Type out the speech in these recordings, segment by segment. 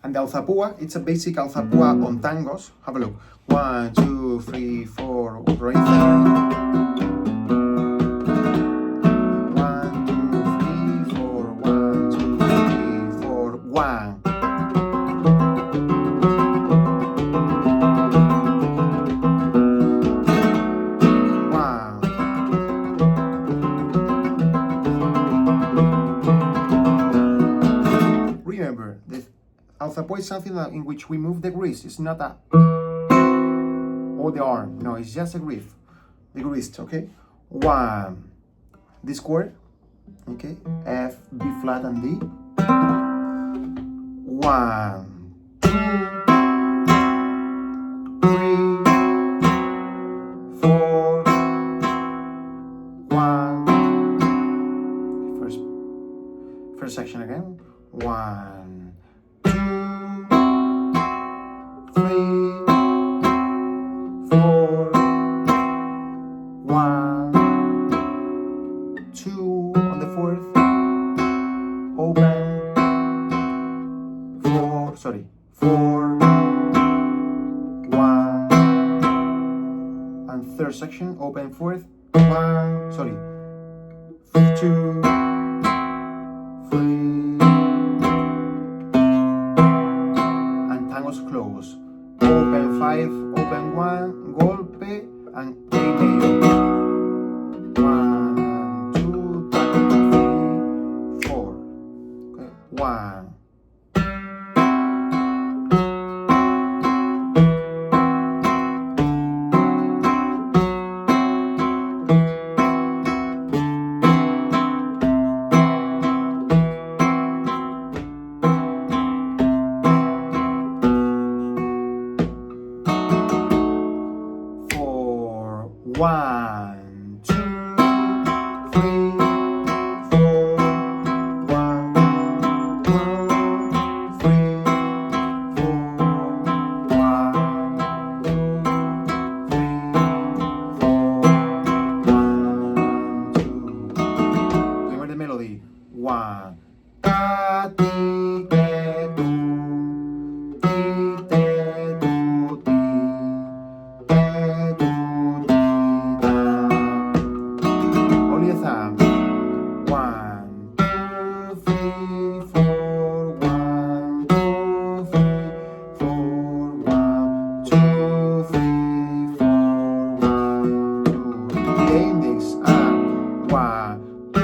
And the Alzapua, it's a basic Alzapua on tangos. Have a look. 1, 2, 3, 4, right there. 1, 2, 3, 4, 1, 2, 3, 4, 1. Remember, the Alzapua is something that in which we move the wrist. It's not a or the arm. No, it's just a grip. The wrist, okay? 1. This chord, okay? F, B flat, and D. 1, 2, 3, 4, 1. First section again. 1, 2, 3, 4, 1, 2 on the fourth, open, 4, 1, and third section, open fourth, 1, 2, 3, close. Open 5, open 1, golpe, and A major. 1, 2, 3, 4. Okay. 1. One, 2, 3, 4, 1, 2, 3, 4, 1, 2, 3, 4, 1, 2. Remember the melody. 1. Ta ti te tu, ti te tu ti, te tu. Only a thumb. 1, 2, 3, 4, 1, 2, 3, 4, 1, 2, 3, 4, 1, 2. The index and 1, 2,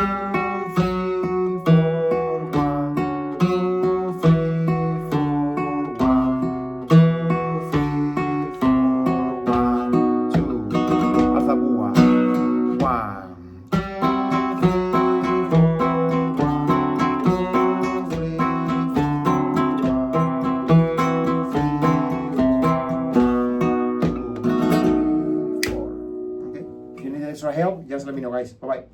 3, 4, 1, 2, 3, 4, 1, 2, 3, 4, 1, 2. Alzapua. 1. Extra help, just let me know, guys. Bye bye.